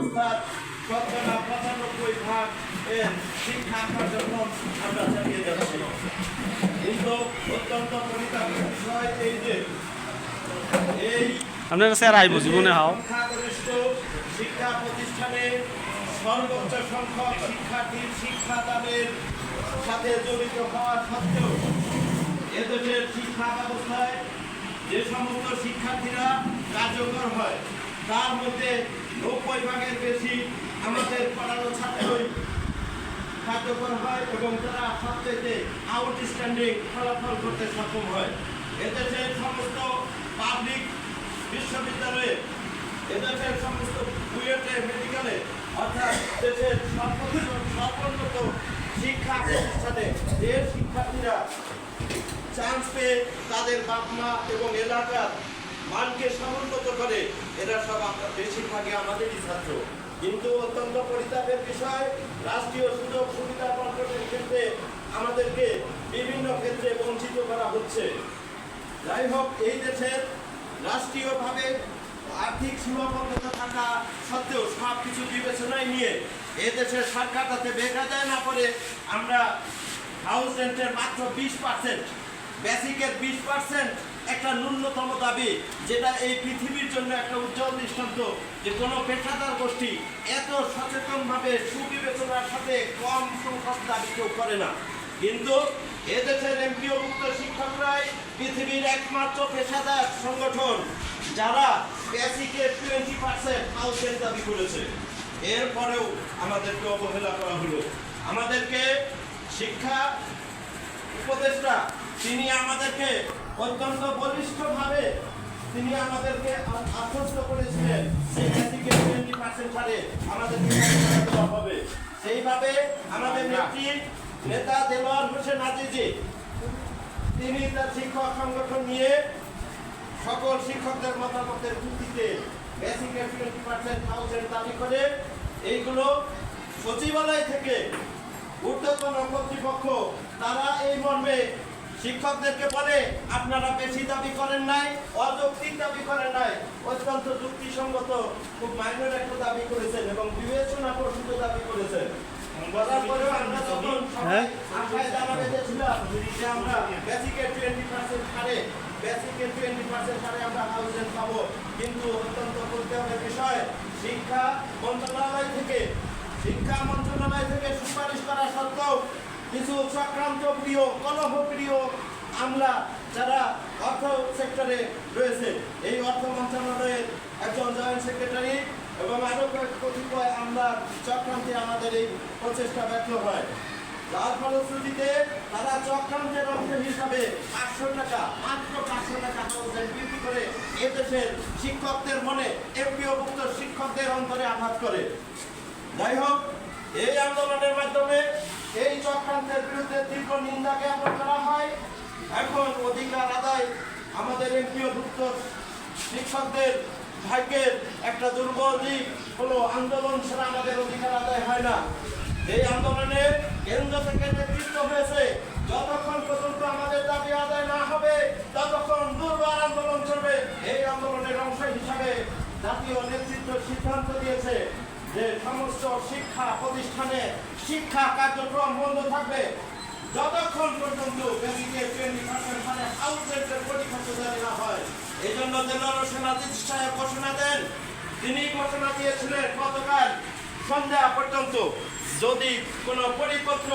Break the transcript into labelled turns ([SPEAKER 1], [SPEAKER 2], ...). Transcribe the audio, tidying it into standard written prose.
[SPEAKER 1] ব্যবস্থার 95% এর শিক্ষা কার্যক্রম আমরা চালিয়ে যাচ্ছি। কিন্তু অত্যন্ত পরিতাপের বিষয় এই যে এই
[SPEAKER 2] আপনার স্যার আইব জীবনে হাও
[SPEAKER 1] সংখ্যাগরিষ্ঠ শিক্ষা প্রতিষ্ঠানে সর্বোচ্চ সংখ্যক শিক্ষার্থীর শিক্ষাদানের সাথে জড়িত হওয়া সত্ত্বেও এদেশের শিক্ষা ব্যবস্থায় যে সমস্ত শিক্ষার্থীরা কার্যকর হয় তার মধ্যে 90% বেশি আমাদের পড়ানো ছাত্রই কার্যকর হয় এবং তারা সবচেয়ে আউটস্ট্যান্ডিং ফলাফল করতে সক্ষম হয়। এদেশের সমস্ত পাবলিক বিশ্ববিদ্যালয়ে, এদেশের সমস্ত বুয়েটে, মেডিকেলে, অর্থাৎ দেশের সর্বোন্নত শিক্ষা প্রতিষ্ঠানে যে শিক্ষার্থীরা চান্স পেয়ে তাদের বাপ মা এবং এলাকার মানকে সমুন্নত করে, এরা সব বেশিরভাগই আমাদেরই ছাত্র। কিন্তু অত্যন্ত পরিতাপের বিষয়, রাষ্ট্রীয় সুযোগ সুবিধা বন্টনের ক্ষেত্রে আমাদেরকে বিভিন্ন ক্ষেত্রে বঞ্চিত করা হচ্ছে। যাই হোক, এই দেশের রাষ্ট্রীয়ভাবে আর্থিক সীমাবদ্ধতা থাকা সত্ত্বেও সব কিছু বিবেচনায় নিয়ে এই দেশের সরকার যাতে বেকায়দায় না করে আমরা হাউস রেন্টের মাত্র 20%, বেসিকের 20% একটা ন্যূনতম দাবি, যেটা এই পৃথিবীর জন্য একটা উজ্জ্বল দৃষ্টান্ত যে কোনো পেশাদার গোষ্ঠী এত সচেতনভাবে সুবিবেচনার সাথে কম সংখ্যক দাবি কেউ করে না। কিন্তু এদেশের এমপিওভুক্ত শিক্ষকরাই পৃথিবীর একমাত্র পেশাদার সংগঠন যারা বেসিকের 20% হাউস রেন্ট দাবি করেছে। এরপরেও আমাদেরকে অবহেলা করা হলো। আমাদেরকে শিক্ষা উপদেষ্টা তিনি আমাদেরকে অত্যন্ত বলিষ্ঠভাবে তিনি আমাদেরকে আশ্বস্ত করেছিলেন সেই বেসিকের 20% ছাড়ে আমাদেরকে দেওয়া হবে। সেইভাবে আমাদের নেতা দেলোয়ার হোসেন আজিজি তিনি তার শিক্ষক সংগঠন নিয়ে সকল শিক্ষকদের মতামতের ভিত্তিতে বেসিকের 20% হাউস রেন্ট দাবি করে এইগুলো সচিবালয় থেকে ঊর্ধ্বতন কর্তৃপক্ষ তারা এই মর্মে শিক্ষকদেরকে বলে আপনারা বেশি দাবি করেন নাই, অযৌক্তিক দাবি করেন নাই, অত্যন্ত যুক্তিসঙ্গত খুব মাইনর একটা দাবি করেছেন এবং বিবেচনা প্রসূত দাবি করেছেন। বলার পরেও আমরা যখন আশায় জানা বেঁধেছিলাম যে আমরা বেসিকের 20% ছাড়ে বেসিকের 20% ছাড়ে আমরা হাউস রেন্ট পাবো, কিন্তু অত্যন্ত প্রত্যাহের বিষয় শিক্ষা মন্ত্রণালয় থেকে সুপারিশ করা সত্ত্বেও কিছু চক্রান্ত প্রিয়, কলহ প্রিয় আমলা যারা অর্থ সেক্টরে রয়েছে, এই অর্থ মন্ত্রণালয়ের একজন জয়েন্ট সেক্রেটারি এবং আরো কতিপয় আমলার চক্রান্তে আমাদের এই প্রচেষ্টা ব্যর্থ হয়। যার ফলশ্রুতিতে তারা চক্রান্তের অংশ হিসাবে 500 টাকা, মাত্র 500 টাকা হাউস রেন্ট বৃদ্ধি করে এদেশের শিক্ষকদের মনে, এমপিওভুক্ত শিক্ষকদের অন্তরে আঘাত করে। যাই হোক, এই আন্দোলনের মাধ্যমে এই চক্রান্তের বিরুদ্ধে তীব্র নিন্দা জ্ঞাপন করা হয়। এখন অধিকার আদায় আমাদের এমপিওভুক্ত শিক্ষকদের ভাগ্যের একটা দুর্বল দিক হলো আন্দোলন ছাড়া আমাদের অধিকার আদায় হয় না। এই আন্দোলনে কেন্দ্র থেকে নেতৃত্ব হয়েছে, যতক্ষণ পর্যন্ত আমাদের দাবি আদায় না হবে ততক্ষণ দুর্বার আন্দোলন চলবে। এই আন্দোলনের অংশ হিসাবে জাতীয় নেতৃত্ব সিদ্ধান্ত দিয়েছে যে সমস্ত শিক্ষা প্রতিষ্ঠানে শিক্ষা কার্যক্রম বন্ধ থাকবে যতক্ষণ পর্যন্ত বেসিকের 20% মানে হাউস রেন্টের পরিপত্র জারি না হয়। এই জন্য দেলোয়ার হোসেন আজিজ সাহেব ঘোষণা দেন, তিনি ঘোষণা দিয়েছিলেন গতকাল সন্ধ্যা পর্যন্ত যদি কোনো পরিপত্র